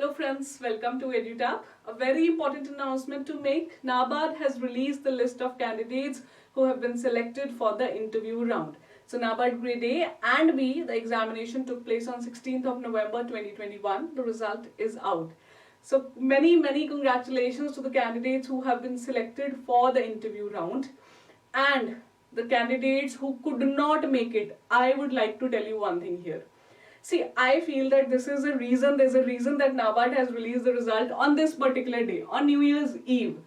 Hello friends, welcome to EduTap. A very important announcement to make. NABARD has released the list of candidates who have been selected for the interview round. So NABARD Grade A and B, the examination took place on 16th of November 2021. The result is out. So many congratulations to the candidates who have been selected for the interview round. And the candidates who could not make it, I would like to tell you one thing here. See, I feel that there's a reason that NABARD has released the result on this particular day, on New Year's Eve.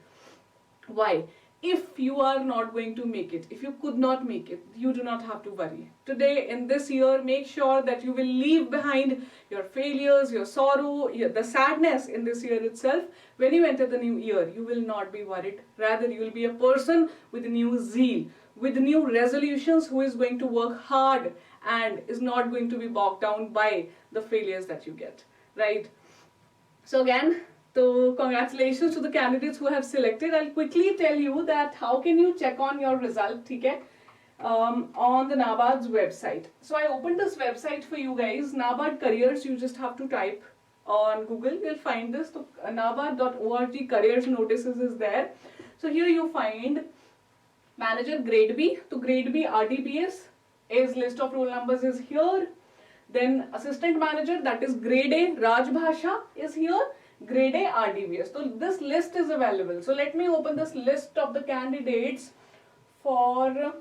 Why? If you are not going to make it, if you could not make it, you do not have to worry. Today, in this year, make sure that you will leave behind your failures, your sorrow, the sadness in this year itself. When you enter the new year, you will not be worried. Rather, you will be a person with new zeal, with new resolutions, who is going to work hard and is not going to be bogged down by the failures that you get, right? So again, so congratulations to the candidates who have selected. I'll quickly tell you that how can you check on your result, okay? On the NABARD's website. So I opened this website for you guys, NABARD Careers. You just have to type on Google, you'll find this. So nabard.org careers notices is there. So here you find manager grade B. So grade B RDBS is list of roll numbers is here. Then assistant manager, that is grade A Rajbhasha is here. Grade A RDBS. So this list is available. So let me open this list of the candidates for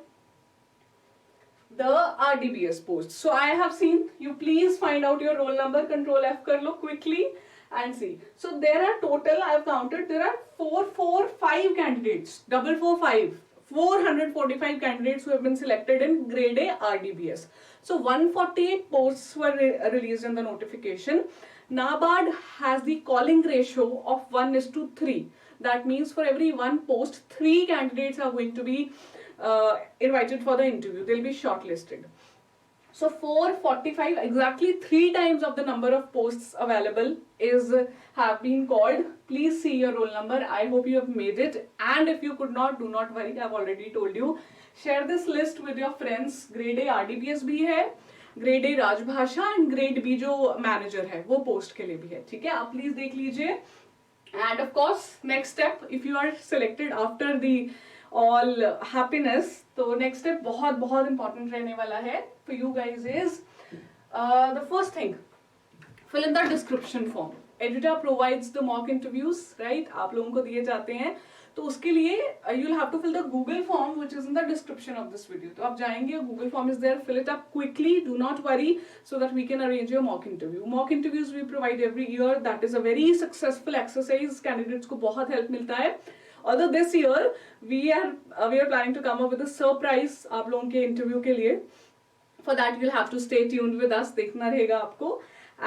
the RDBS post. So I have seen, you please find out your roll number, control F kar lo quickly and see. So there are total, I have counted, there are 445 candidates, 445 candidates who have been selected in grade A RDBS. So 148 posts were released in the notification. NABARD has the calling ratio of 1:3. That means for every one post, 3 candidates are going to be invited for the interview. They'll be shortlisted. So 445, exactly 3 times of the number of posts available have been called. Please see your roll number. I hope you have made it. And if you could not, do not worry. I've already told you. Share this list with your friends. Grade A RDBS भी है, grade A राजभाषा and grade B जो manager है वो post के लिए भी है, ठीक है? आप प्लीज देख लीजिए. And of course next step, if you are selected after the all happiness, तो नेक्स्ट स्टेप बहुत इंपॉर्टेंट रहने वाला है for you guys is the first thing, fill in the description form. Edutap provides the mock interviews, right? आप लोगों को दिए जाते हैं, तो उसके लिए you will have to fill the Google form which is in the description of this video. तो आप जाएंगे, Google form is there, fill it up quickly, do not worry, so that we can arrange your mock interview. Mock interviews we provide every year. That is a very successful exercise. Candidates को बहुत help मिलता है. Although this year we are planning to come up with a surprise आप लोगों के interview के लिए. For that you'll have to stay tuned with us. देखना रहेगा आपको.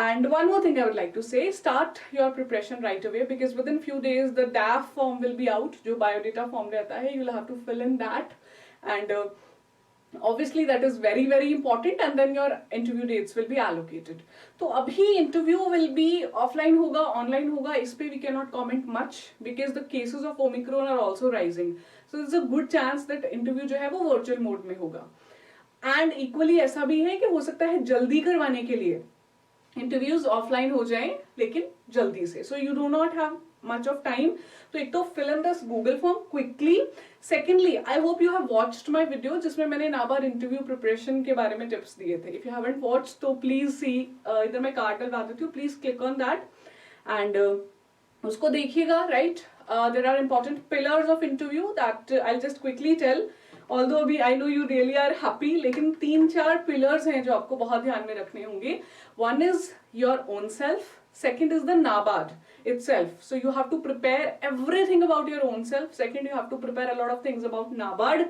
And one more thing I would like to say, start your preparation right away, because within few days the DAF form will be out, जो biodata form रहता है, you'll have to fill in that, and obviously that is very important, and then your interview dates will be allocated. तो अभी interview will be offline होगा, online होगा, इस पे we cannot comment much because the cases of Omicron are also rising. So there's a good chance that interview जो है वो virtual mode में होगा. And equally ऐसा भी है कि हो सकता है जल्दी करवाने के लिए इंटरव्यूज ऑफलाइन हो जाएं, लेकिन जल्दी से. So you do not have much of time. तो एक तो fill in this Google form quickly. Secondly, I hope you have watched my video जिसमें मैंने नाबार्ड इंटरव्यू प्रिपरेशन के बारे में टिप्स दिए थे. इफ यू हैवंट वॉच्ड तो प्लीज सी, इधर मैं कार्ड डलवा देती हूँ, please click on that and उसको देखिएगा, right? There are important pillars of interview that I just quickly tell. Although अभी I know you really are happy, लेकिन 3-4 पिलर्स हैं जो आपको बहुत ध्यान में रखने होंगे. One is your own self, second is the NABARD itself. So you have to prepare everything about your own self. Second, you have to prepare a lot of things about NABARD.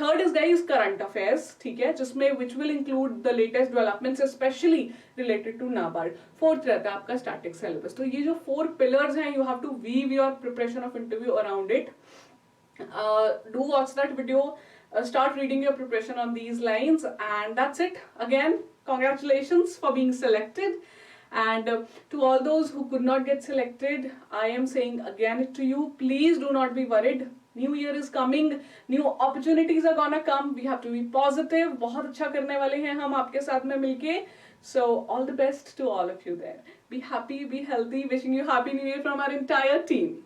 Third is guys current affairs, ठीक है, जिसमें which will include the latest developments especially related to NABARD. Fourth रहता है आपका static syllabus. तो ये जो 4 pillars हैं, you have to weave your preparation of interview around it. Do watch that video, start reading your preparation on these lines, and that's it. Again, congratulations for being selected, and to all those who could not get selected, I am saying again to you, please do not be worried. New year is coming, new opportunities are gonna come. We have to be positive. बहुत अच्छा करने वाले हैं हम आपके साथ में मिलके. So all the best to all of you there. Be happy, be healthy. Wishing you Happy New Year from our entire team.